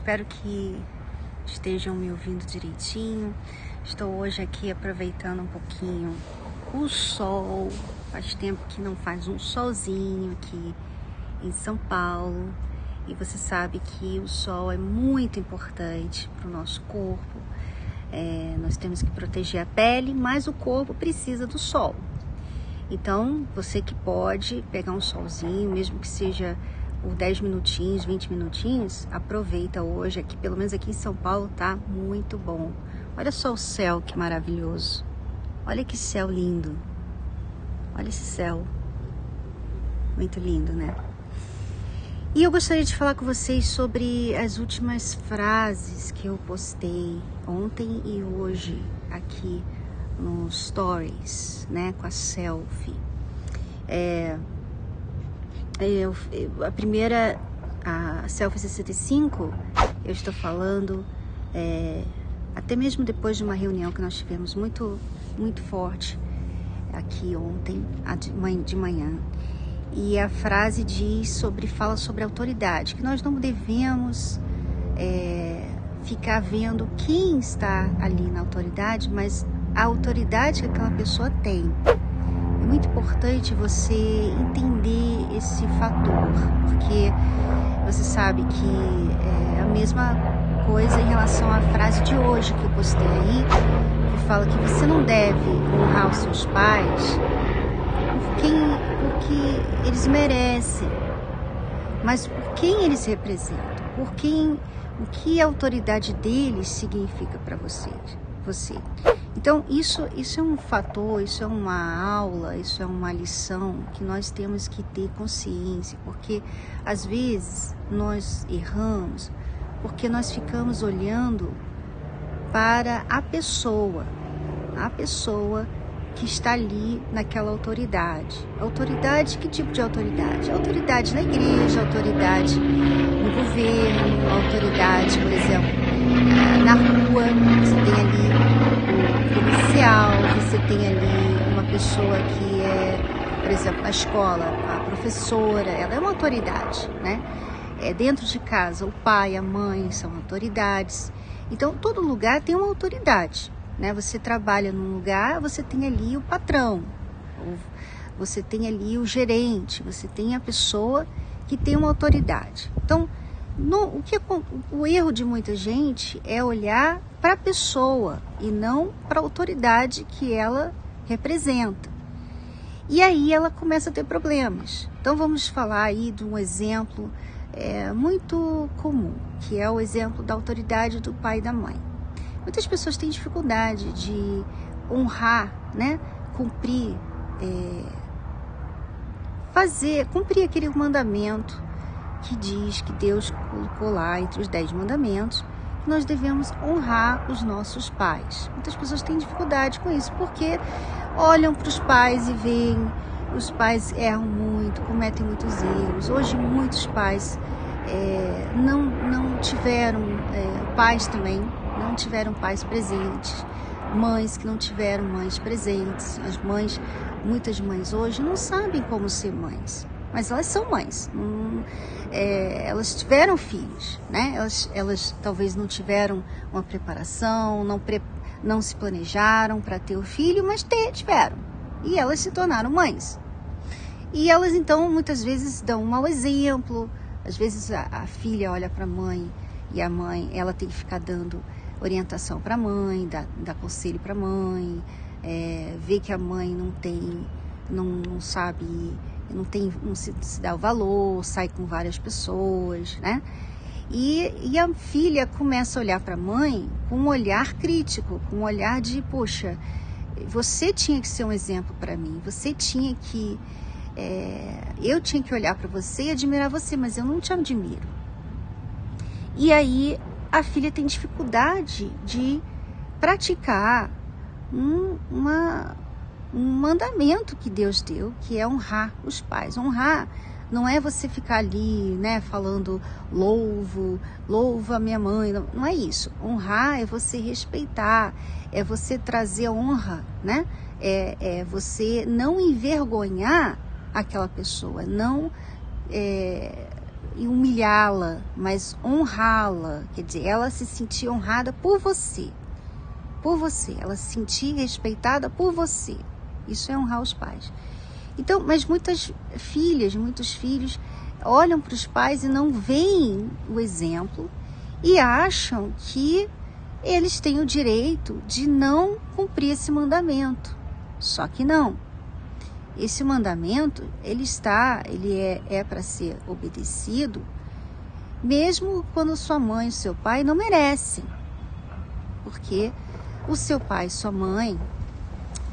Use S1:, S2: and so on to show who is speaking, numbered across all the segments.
S1: espero que estejam me ouvindo direitinho. Estou hoje aqui aproveitando um pouquinho o sol. Faz tempo que não faz um solzinho aqui em São Paulo. E você sabe que o sol é muito importante para o nosso corpo. Nós temos que proteger a pele, mas o corpo precisa do sol. Então, você que pode pegar um solzinho, mesmo que seja por 10 minutinhos, 20 minutinhos, aproveita hoje, aqui, pelo menos aqui em São Paulo, tá muito bom. Olha só o céu, que maravilhoso. Olha que céu lindo. Olha esse céu. Muito lindo, né? E eu gostaria de falar com vocês sobre as últimas frases que eu postei ontem e hoje aqui nos stories, né, com a selfie. A primeira, a selfie 65, eu estou falando até mesmo depois de uma reunião que nós tivemos muito forte aqui ontem, de manhã. E a frase fala sobre autoridade, que nós não devemos ficar vendo quem está ali na autoridade, mas a autoridade que aquela pessoa tem. É muito importante você entender esse fator, porque você sabe que é a mesma coisa em relação à frase de hoje que eu postei aí, que fala que você não deve honrar os seus pais porque eles merecem, mas por quem eles representam, o que a autoridade deles significa para você. Então, isso é um fator, isso é uma aula, isso é uma lição que nós temos que ter consciência, porque às vezes nós erramos porque nós ficamos olhando para a pessoa que está ali naquela autoridade. Autoridade, que tipo de autoridade? Autoridade na igreja, autoridade no governo, autoridade, por exemplo, na rua, você tem ali o policial, você tem ali uma pessoa que é, por exemplo, na escola, a professora, ela é uma autoridade, né? Dentro de casa, o pai, a mãe são autoridades. Então, todo lugar tem uma autoridade, né? Você trabalha num lugar, você tem ali o patrão, você tem ali o gerente, você tem a pessoa que tem uma autoridade. Então, o erro de muita gente é olhar para a pessoa e não para a autoridade que ela representa. E aí ela começa a ter problemas. Então vamos falar aí de um exemplo muito comum, que é o exemplo da autoridade do pai e da mãe. Muitas pessoas têm dificuldade de honrar, né? Cumprir aquele mandamento que diz que Deus colocou lá entre os 10 mandamentos, que nós devemos honrar os nossos pais. Muitas pessoas têm dificuldade com isso, porque olham para os pais e veem os pais erram muito, cometem muitos erros. Hoje muitos pais não tiveram, pais também não tiveram pais presentes, mães que não tiveram mães presentes. Muitas mães hoje não sabem como ser mães, mas elas são mães. Elas tiveram filhos, né? Elas talvez não tiveram uma preparação, não se planejaram para ter o filho, mas tiveram. E elas se tornaram mães. E elas, então, muitas vezes dão um mau exemplo. Às vezes a filha olha para a mãe e a mãe, ela tem que ficar dando orientação para a mãe, dar conselho para a mãe, vê que a mãe não sabe, não se dá o valor, sai com várias pessoas, né? E a filha começa a olhar para a mãe com um olhar crítico, com um olhar de, poxa, você tinha que ser um exemplo para mim, eu tinha que olhar para você e admirar você, mas eu não te admiro. E aí a filha tem dificuldade de praticar um mandamento que Deus deu, que é honrar os pais. Honrar não é você ficar ali, né, falando louvo a minha mãe, não é isso. Honrar é você respeitar, é você trazer honra, né? É você não envergonhar aquela pessoa, não humilhá-la, mas honrá-la. Quer dizer, ela se sentir honrada por você. Por você. Ela se sentir respeitada por você. Isso é honrar os pais. Então, mas muitas filhas, muitos filhos olham para os pais e não veem o exemplo e acham que eles têm o direito de não cumprir esse mandamento. Só que não. Esse mandamento, ele é para ser obedecido, mesmo quando sua mãe e seu pai não merecem. Porque o seu pai e sua mãe,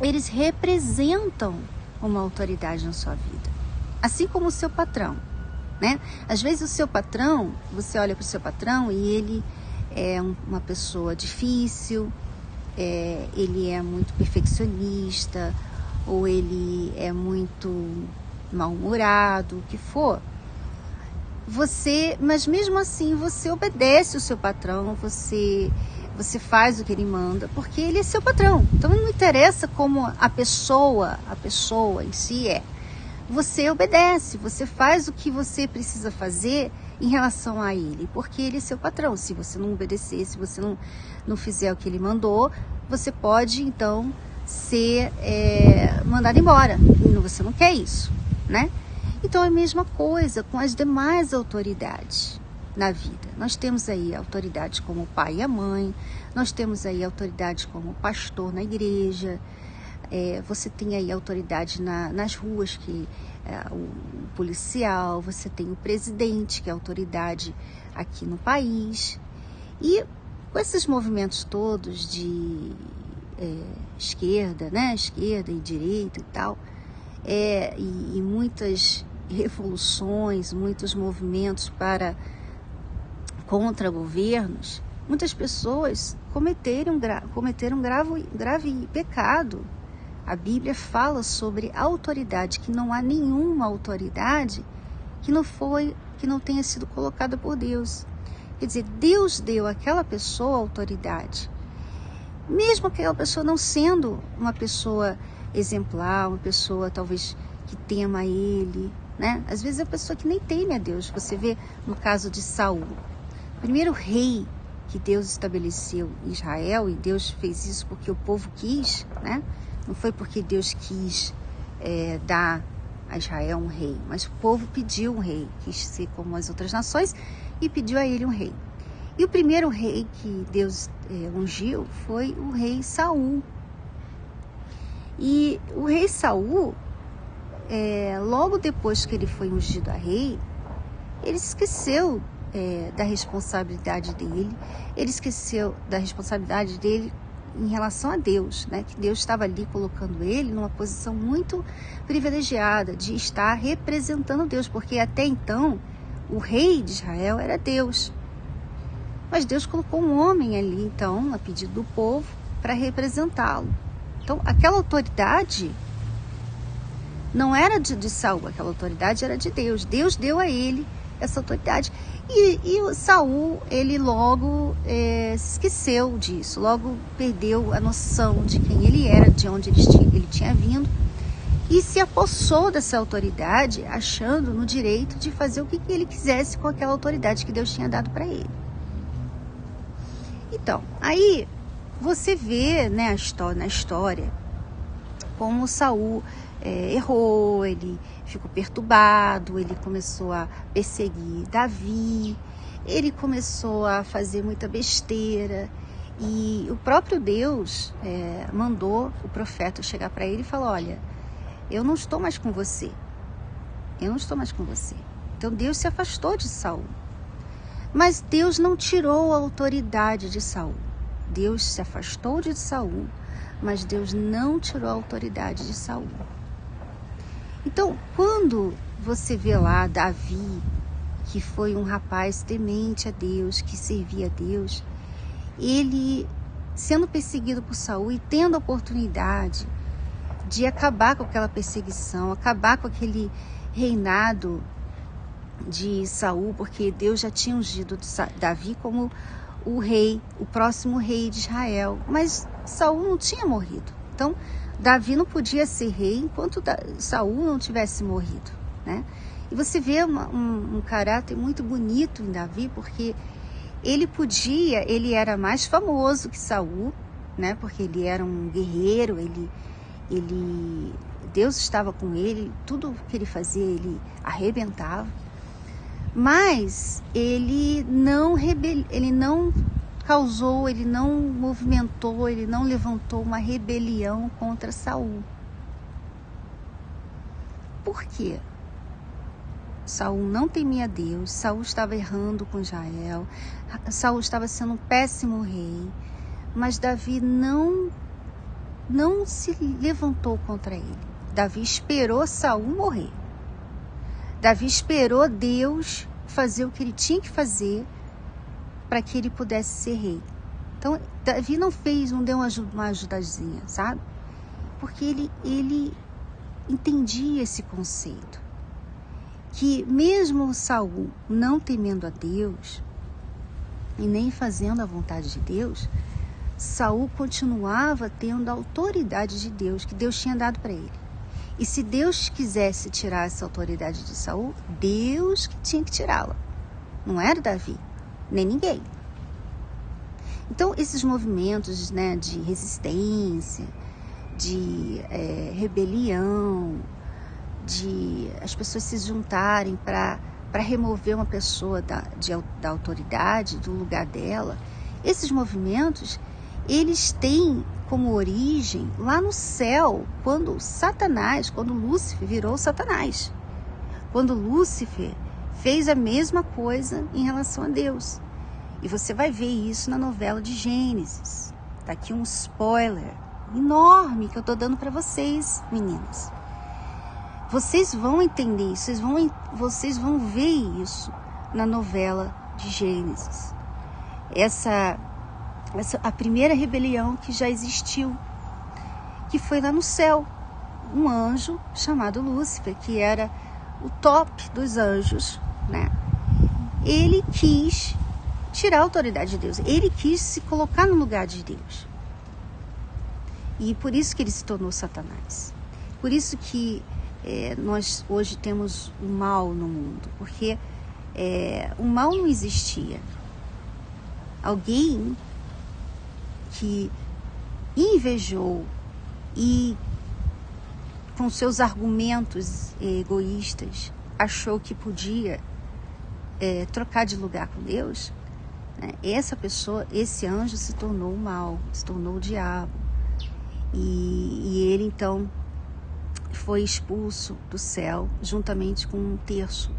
S1: eles representam uma autoridade na sua vida. Assim como o seu patrão, né? Às vezes o seu patrão, você olha para o seu patrão e ele é uma pessoa difícil, ele é muito perfeccionista, ou ele é muito mal-humorado, o que for. Mas mesmo assim você obedece o seu patrão, você faz o que ele manda, porque ele é seu patrão. Então não interessa como a pessoa em si é. Você obedece, você faz o que você precisa fazer em relação a ele, porque ele é seu patrão. Se você não obedecer, se você não fizer o que ele mandou, você pode então ser mandado embora. E você não quer isso, né? Então é a mesma coisa com as demais autoridades na vida. Nós temos aí autoridades como o pai e a mãe, nós temos aí autoridades como o pastor na igreja, você tem aí autoridade nas ruas, que o policial, você tem o presidente, que é autoridade aqui no país. E com esses movimentos todos de esquerda, né? Esquerda e direita e tal, e muitas revoluções, muitos movimentos contra governos, muitas pessoas cometeram grave pecado. A Bíblia fala sobre autoridade, que não há nenhuma autoridade que não tenha sido colocada por Deus. Quer dizer, Deus deu àquela pessoa autoridade, mesmo aquela pessoa não sendo uma pessoa exemplar, uma pessoa talvez que tema Ele, né? Às vezes é a pessoa que nem teme a Deus. Você vê no caso de Saul, o primeiro rei que Deus estabeleceu em Israel, e Deus fez isso porque o povo quis, né? Não foi porque Deus quis dar a Israel um rei, mas o povo pediu um rei, quis ser como as outras nações e pediu a ele um rei. E o primeiro rei que Deus ungiu foi o rei Saul. E o rei Saul, logo depois que ele foi ungido a rei, ele esqueceu da responsabilidade dele, em relação a Deus, né? Que Deus estava ali colocando ele numa posição muito privilegiada de estar representando Deus, porque até então o rei de Israel era Deus. Mas Deus colocou um homem ali, então, a pedido do povo, para representá-lo. Então, aquela autoridade não era de Saul, aquela autoridade era de Deus. Deus deu a ele essa autoridade. E o Saul, ele logo se esqueceu disso, logo perdeu a noção de quem ele era, de onde ele tinha vindo, e se apossou dessa autoridade, achando no direito de fazer o que ele quisesse com aquela autoridade que Deus tinha dado para ele. Então, aí você vê, né, na história como Saul errou, ele ficou perturbado, ele começou a perseguir Davi, ele começou a fazer muita besteira, e o próprio Deus mandou o profeta chegar para ele e falar: olha, eu não estou mais com você, Então Deus se afastou de Saul, mas Deus não tirou a autoridade de Saul. Deus se afastou de Saul, mas Deus não tirou a autoridade de Saul. Então, quando você vê lá Davi, que foi um rapaz temente a Deus, que servia a Deus, ele sendo perseguido por Saul e tendo a oportunidade de acabar com aquela perseguição, acabar com aquele reinado de Saul, porque Deus já tinha ungido Davi como o rei, o próximo rei de Israel, mas Saul não tinha morrido. Então, Davi não podia ser rei enquanto Saul não tivesse morrido, né? E você vê um caráter muito bonito em Davi, porque ele era mais famoso que Saul, né? Porque ele era um guerreiro, Deus estava com ele, tudo que ele fazia ele arrebentava. Mas ele não causou, ele não movimentou, ele não levantou uma rebelião contra Saul. Por quê? Saul não temia Deus, Saul estava errando com Israel, Saul estava sendo um péssimo rei, mas Davi não se levantou contra ele. Davi esperou Saul morrer. Davi esperou Deus fazer o que ele tinha que fazer para que ele pudesse ser rei. Então, Davi não deu uma ajudazinha, sabe? Porque ele entendia esse conceito. Que mesmo Saul não temendo a Deus e nem fazendo a vontade de Deus, Saul continuava tendo a autoridade de Deus, que Deus tinha dado para ele. E se Deus quisesse tirar essa autoridade de Saul, Deus que tinha que tirá-la. Não era Davi, nem ninguém. Então, esses movimentos, né, de resistência, de rebelião, de as pessoas se juntarem para remover uma pessoa da autoridade, do lugar dela, esses movimentos, eles têm como origem lá no céu, quando Lúcifer virou Satanás. Quando Lúcifer fez a mesma coisa em relação a Deus. E você vai ver isso na novela de Gênesis. Tá aqui um spoiler enorme que eu tô dando para vocês, meninas. Vocês vão entender isso, vocês vão ver isso na novela de Gênesis. Essa a primeira rebelião que já existiu, que foi lá no céu. Um anjo chamado Lúcifer, que era o top dos anjos, né? Ele quis tirar a autoridade de Deus, ele quis se colocar no lugar de Deus. E por isso que ele se tornou Satanás. Por isso que nós hoje temos o mal no mundo, porque o mal não existia. Alguém que invejou e com seus argumentos egoístas achou que podia trocar de lugar com Deus, né? Essa pessoa, esse anjo se tornou o mal, se tornou o diabo. E ele então foi expulso do céu juntamente com um terço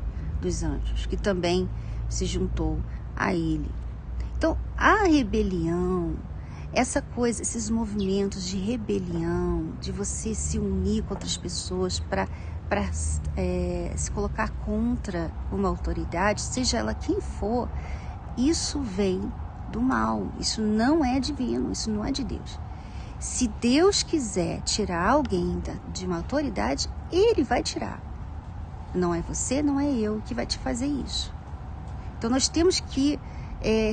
S1: dos anjos, que também se juntou a ele. Então, a rebelião, essa coisa, esses movimentos de rebelião, de você se unir com outras pessoas para se colocar contra uma autoridade, seja ela quem for, isso vem do mal, isso não é divino, isso não é de Deus. Se Deus quiser tirar alguém de uma autoridade, Ele vai tirar. Não é você, não é eu que vai te fazer isso. Então nós temos que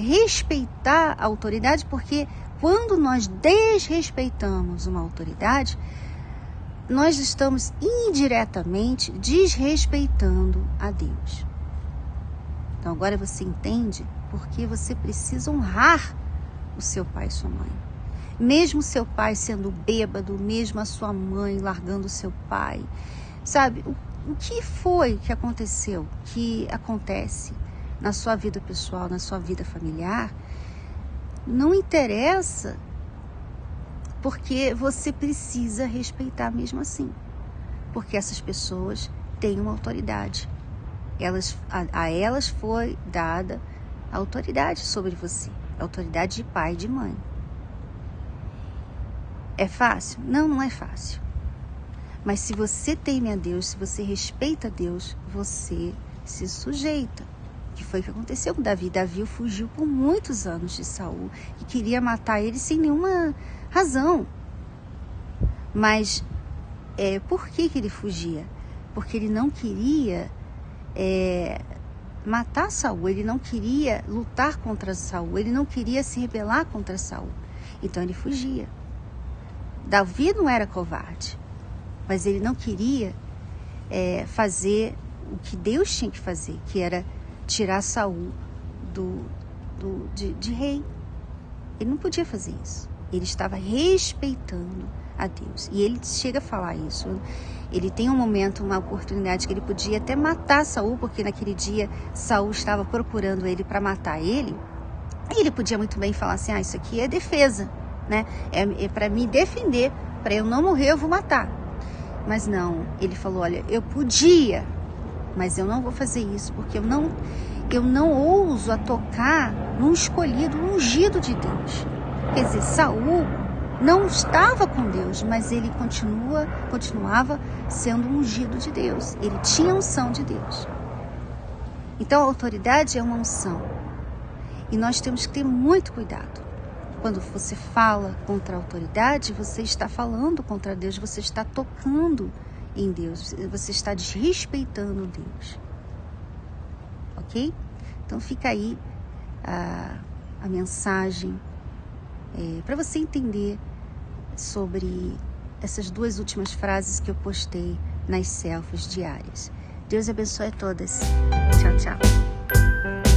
S1: respeitar a autoridade, porque quando nós desrespeitamos uma autoridade, nós estamos indiretamente desrespeitando a Deus. Então agora você entende porque você precisa honrar o seu pai e sua mãe. Mesmo seu pai sendo bêbado, mesmo a sua mãe largando o seu pai, sabe? O que foi que aconteceu, que acontece na sua vida pessoal, na sua vida familiar, não interessa, porque você precisa respeitar mesmo assim. Porque essas pessoas têm uma autoridade. A elas foi dada a autoridade sobre você, a autoridade de pai e de mãe. É fácil? Não, não é fácil. Mas se você teme a Deus, se você respeita a Deus, você se sujeita. Que foi o que aconteceu com Davi. Davi fugiu por muitos anos de Saul, que queria matar ele sem nenhuma razão. Mas por que ele fugia? Porque ele não queria matar Saul, ele não queria lutar contra Saul, ele não queria se rebelar contra Saul. Então ele fugia. Davi não era covarde, mas ele não queria fazer o que Deus tinha que fazer, que era tirar Saul de rei. Ele não podia fazer isso. Ele estava respeitando a Deus. E ele chega a falar isso. Ele tem um momento, uma oportunidade que ele podia até matar Saul, porque naquele dia Saul estava procurando ele para matar ele. E ele podia muito bem falar assim, isso aqui é defesa, né? É para me defender, para eu não morrer eu vou matar. Mas não, ele falou, olha, eu podia, mas eu não vou fazer isso, porque eu não ouso a tocar num escolhido, um ungido de Deus. Quer dizer, Saul não estava com Deus, mas ele continuava sendo um ungido de Deus. Ele tinha a unção de Deus. Então a autoridade é uma unção. E nós temos que ter muito cuidado. Quando você fala contra a autoridade, você está falando contra Deus, você está tocando em Deus, você está desrespeitando Deus. Ok? Então fica aí a mensagem para você entender sobre essas 2 últimas frases que eu postei nas selfies diárias. Deus abençoe a todas. Tchau, tchau.